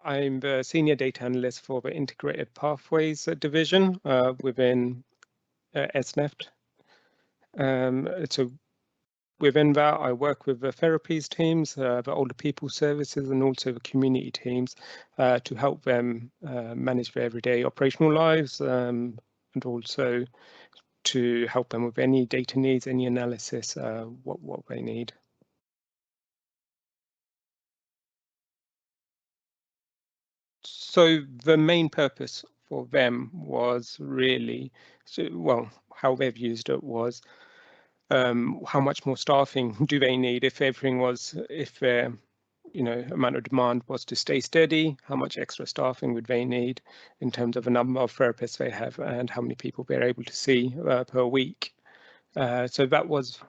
I'm the Senior Data Analyst for the Integrated Pathways Division within ESNEFT. So within that, I work with the therapies teams, the older people services, and also the community teams to help them manage their everyday operational lives, and also to help them with any data needs, any analysis, what they need. So the main purpose for them was really, well, how they've used it was how much more staffing do they need if everything was, if their amount of demand was to stay steady, how much extra staffing would they need in terms of the number of therapists they have and how many people they're able to see per week. So that was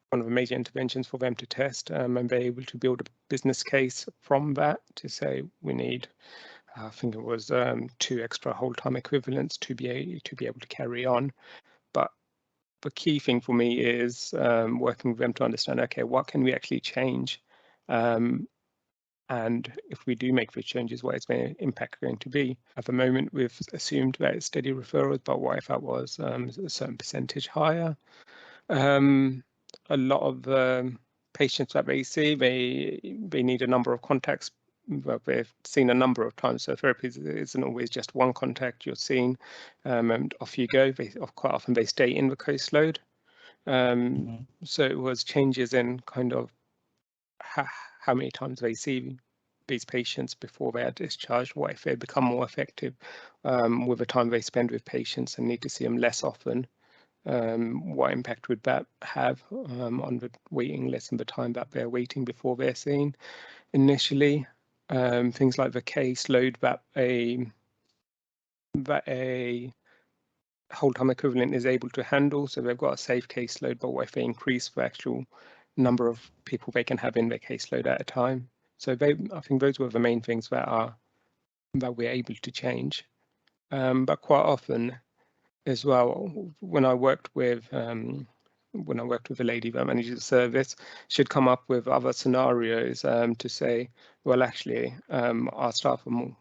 one of the major interventions for them to test, and they're able to build a business case from that to say we need, I think it was 2 extra whole-time equivalents to be able to carry on. But the key thing for me is working with them to understand, okay, what can we actually change? And if we do make these changes, what is their impact going to be? At the moment, we've assumed that it's steady referrals, but what if that was a certain percentage higher? A lot of the patients that they see, they need a number of contacts. Well, they've seen a number of times, so therapy isn't always just one contact you're seeing, and off you go. Quite often they stay in the caseload. So it was changes in kind of how many times they see these patients before they are discharged. What if they become more effective with the time they spend with patients and need to see them less often? What impact would that have on the waiting list and the time that they're waiting before they're seen initially? Things like the caseload that a whole-time equivalent is able to handle. So they've got a safe caseload, but what if they increase the actual number of people they can have in their caseload at a time? So I think those were the main things that we're able to change. But quite often as well, when I worked with a lady that manages the service, she'd come up with other scenarios to say, well, actually, our staff are more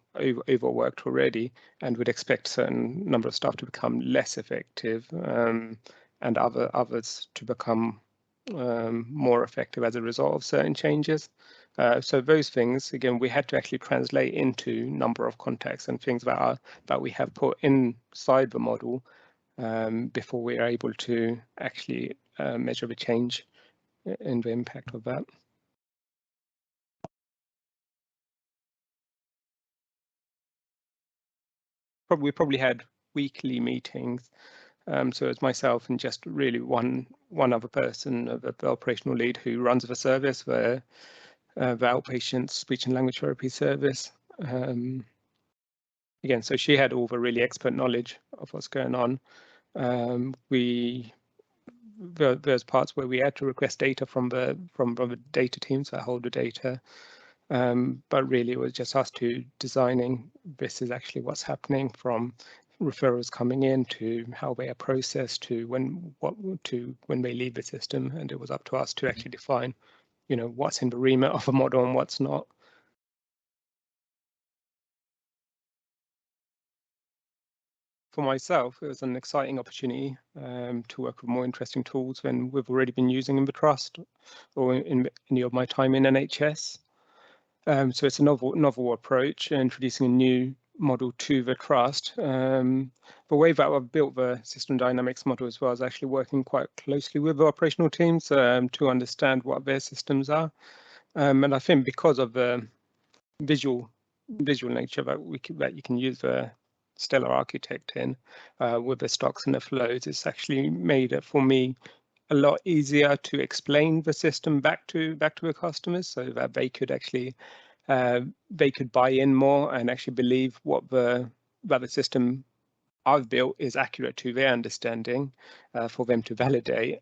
overworked already and would expect a certain number of staff to become less effective and others to become more effective as a result of certain changes. So those things, again, we had to actually translate into number of contacts and things that we have put inside the model before we are able to actually measure the change in the impact of that. We probably had weekly meetings. So it's myself and just really one other person, the operational lead who runs the service, the outpatient speech and language therapy service. Again, so she had all the really expert knowledge of what's going on. There's parts where we had to request data from the data teams that hold the data, but really it was just us two designing. This is actually what's happening, from referrals coming in to how they are processed to when they leave the system, and it was up to us to actually define, what's in the remit of a model and what's not. For myself, it was an exciting opportunity to work with more interesting tools than we've already been using in the trust or in any of my time in NHS. So it's a novel approach, introducing a new model to the trust. The way that I've built the system dynamics model as well is actually working quite closely with the operational teams to understand what their systems are. And I think because of the visual nature that you can use the Stellar Architect in with the stocks and the flows, it's actually made it for me a lot easier to explain the system back to the customers, so that they could actually buy in more and actually believe that the system I've built is accurate to their understanding, for them to validate.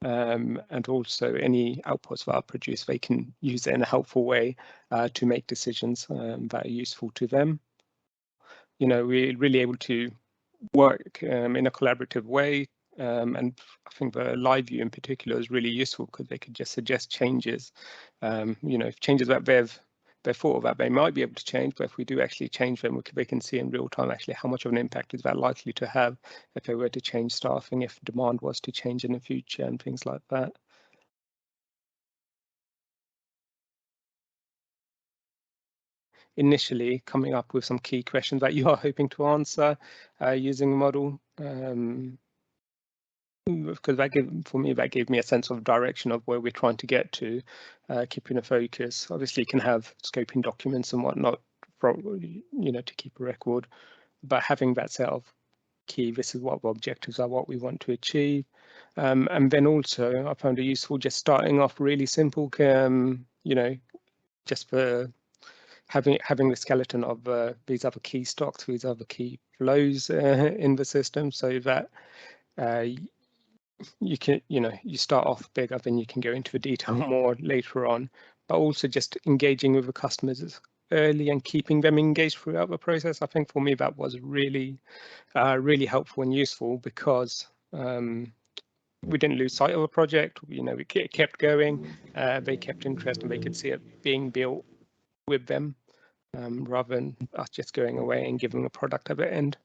And also any outputs that are produced, they can use it in a helpful way to make decisions that are useful to them. We're really able to work in a collaborative way, and I think the live view in particular is really useful because they could just suggest changes. If changes that they thought that they might be able to change, but if we do actually change them, they can see in real time actually how much of an impact is that likely to have if they were to change staffing, if demand was to change in the future and things like that. Initially, coming up with some key questions that you are hoping to answer using the model. Because that gave me a sense of direction of where we're trying to get to, keeping a focus. Obviously, you can have scoping documents and whatnot, to keep a record, but having that set of key, this is what the objectives are, what we want to achieve. And then also, I found it useful just starting off really simple, just for having the skeleton of these other key stocks, these other key flows in the system, so that you can, you start off bigger, then you can go into the detail more later on, but also just engaging with the customers early and keeping them engaged throughout the process. I think for me that was really, really helpful and useful, because we didn't lose sight of a project. We kept going. They kept interest, and they could see it being built with them, rather than us just going away and giving a product at the end.